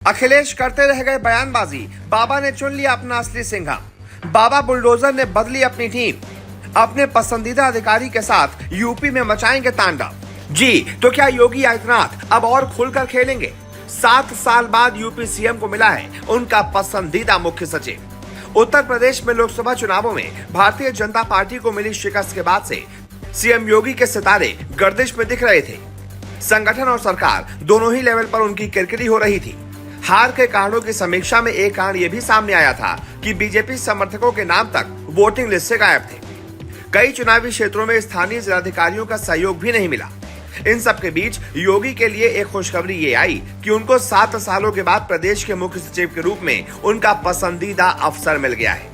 अखिलेश करते रह गए बयानबाजी, बाबा ने चुन लिया अपना असली सिंघम। बाबा बुलडोजर ने बदली अपनी टीम, अपने पसंदीदा अधिकारी के साथ यूपी में मचाएंगे तांडव। जी तो क्या योगी आदित्यनाथ अब और खुलकर खेलेंगे? 7 साल बाद यूपी सीएम को मिला है उनका पसंदीदा मुख्य सचिव। उत्तर प्रदेश में लोकसभा चुनावों में भारतीय जनता पार्टी को मिली शिकस्त के बाद से सीएम योगी के सितारे गर्दिश में दिख रहे थे। संगठन और सरकार दोनों ही लेवल पर उनकी किरकिरी हो रही थी। हार के कारणों की समीक्षा में एक कारण यह भी सामने आया था कि बीजेपी समर्थकों के नाम तक वोटिंग लिस्ट से गायब थे। कई चुनावी क्षेत्रों में स्थानीय जिलाधिकारियों का सहयोग भी नहीं मिला। इन सब के बीच योगी के लिए एक खुशखबरी ये आई कि उनको 7 सालों के बाद प्रदेश के मुख्य सचिव के रूप में उनका पसंदीदा अफसर मिल गया है।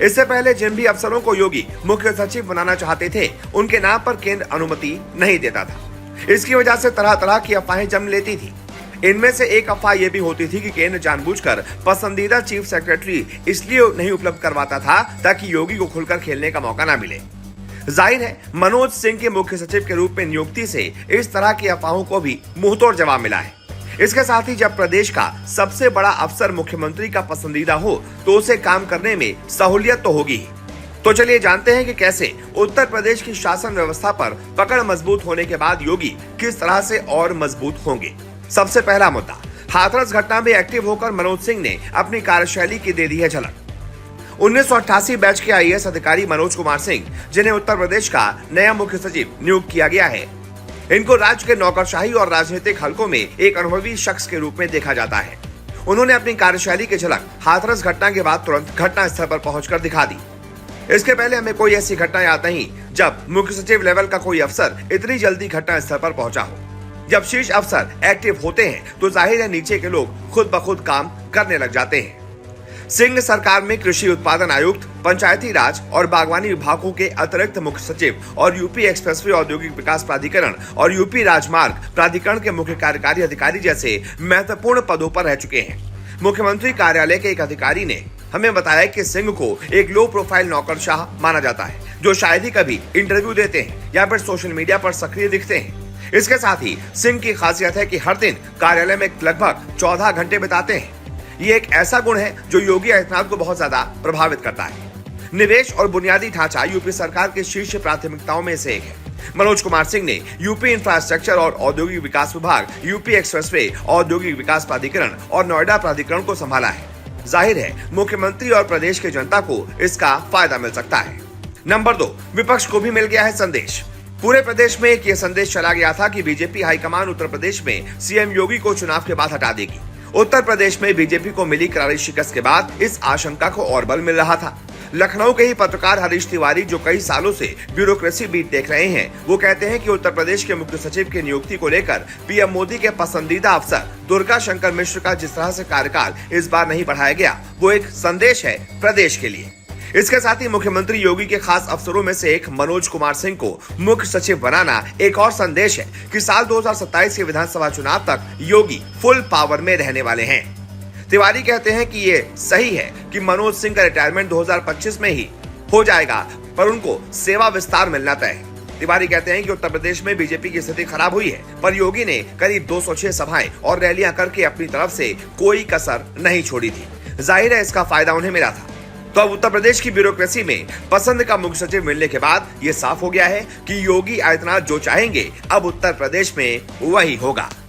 इससे पहले जिन भी अफसरों को योगी मुख्य सचिव बनाना चाहते थे, उनके नाम पर केंद्र अनुमति नहीं देता था। इसकी वजह से तरह तरह की अफवाहें जम लेती थी। इनमें से एक अफवाह यह भी होती थी कि केंद्र जानबूझकर पसंदीदा चीफ सेक्रेटरी इसलिए नहीं उपलब्ध करवाता था ताकि योगी को खुलकर खेलने का मौका ना मिले। जाहिर है मनोज सिंह के मुख्य सचिव के रूप में नियुक्ति से इस तरह की अफवाहों को भी मुंहतोड़ जवाब मिला है। इसके साथ ही जब प्रदेश का सबसे बड़ा अफसर मुख्यमंत्री का पसंदीदा हो तो उसे काम करने में सहूलियत तो होगी ही। तो चलिए जानते हैं कि कैसे उत्तर प्रदेश की शासन व्यवस्था पर पकड़ मजबूत होने के बाद योगी किस तरह से और मजबूत होंगे। सबसे पहला मुद्दा, हाथरस घटना में एक्टिव होकर मनोज सिंह ने अपनी कार्यशैली की दे दी है झलक। 1988 बैच के आईएएस अधिकारी मनोज कुमार सिंह, जिन्हें उत्तर प्रदेश का नया मुख्य सचिव नियुक्त किया गया है, इनको राज्य के नौकरशाही और राजनीतिक हलकों में एक अनुभवी शख्स के रूप में देखा जाता है। उन्होंने अपनी कार्यशैली की झलक हाथरस घटना के बाद तुरंत घटना स्थल पर पहुंचकर दिखा दी। इसके पहले हमें कोई ऐसी घटना याद नहीं जब मुख्य सचिव लेवल का कोई अफसर इतनी जल्दी घटना स्थल पर पहुंचा हो। जब शीर्ष अफसर एक्टिव होते हैं तो जाहिर है नीचे के लोग खुद ब खुद काम करने लग जाते हैं। सिंह सरकार में कृषि उत्पादन आयुक्त, पंचायती राज और बागवानी विभागों के अतिरिक्त मुख्य सचिव और यूपी एक्सप्रेसवे औद्योगिक विकास प्राधिकरण और यूपी राजमार्ग प्राधिकरण के मुख्य कार्यकारी अधिकारी जैसे महत्वपूर्ण पदों पर रह चुके हैं। मुख्यमंत्री कार्यालय के एक अधिकारी ने हमें बताया कि सिंह को एक लो प्रोफाइल नौकरशाह माना जाता है, जो शायद ही कभी इंटरव्यू देते हैं या फिर सोशल मीडिया पर सक्रिय दिखते हैं। इसके साथ ही सिंह की खासियत है कि हर दिन कार्यालय में लगभग 14 घंटे बिताते हैं। ये एक ऐसा गुण है जो योगी आदित्यनाथ को बहुत ज्यादा प्रभावित करता है। निवेश और बुनियादी ढांचा यूपी सरकार के शीर्ष प्राथमिकताओं में से एक है। मनोज कुमार सिंह ने यूपी इंफ्रास्ट्रक्चर और औद्योगिक विकास विभाग, यूपी एक्सप्रेसवे औद्योगिक विकास प्राधिकरण और नोएडा प्राधिकरण को संभाला है। जाहिर है मुख्यमंत्री और प्रदेश की जनता को इसका फायदा मिल सकता है। नंबर 2, विपक्ष को भी मिल गया है संदेश। पूरे प्रदेश में एक ये संदेश चला गया था कि बीजेपी हाईकमान उत्तर प्रदेश में सीएम योगी को चुनाव के बाद हटा देगी। उत्तर प्रदेश में बीजेपी को मिली करारी शिकस्त के बाद इस आशंका को और बल मिल रहा था। लखनऊ के ही पत्रकार हरीश तिवारी, जो कई सालों से ब्यूरोक्रेसी बीट देख रहे हैं, वो कहते हैं कि उत्तर प्रदेश के मुख्य सचिव की नियुक्ति को लेकर पीएम मोदी के पसंदीदा अफसर दुर्गा शंकर मिश्र का जिस तरह से कार्यकाल इस बार नहीं बढ़ाया गया, वो एक संदेश है प्रदेश के लिए। इसके साथ ही मुख्यमंत्री योगी के खास अफसरों में से एक मनोज कुमार सिंह को मुख्य सचिव बनाना एक और संदेश है कि साल 2027 के विधानसभा चुनाव तक योगी फुल पावर में रहने वाले हैं। तिवारी कहते हैं कि ये सही है कि मनोज सिंह का रिटायरमेंट 2025 में ही हो जाएगा, पर उनको सेवा विस्तार मिलना तय है। तिवारी कहते हैं कि उत्तर प्रदेश में बीजेपी की स्थिति खराब हुई है, पर योगी ने करीब 206 सभाएं और रैलियां करके अपनी तरफ से कोई कसर नहीं छोड़ी थी। जाहिर है इसका फायदा उन्हें मिला था। तो अब उत्तर प्रदेश की ब्यूरोक्रेसी में पसंद का मुख्य सचिव मिलने के बाद ये साफ हो गया है कि योगी आदित्यनाथ जो चाहेंगे अब उत्तर प्रदेश में वही होगा।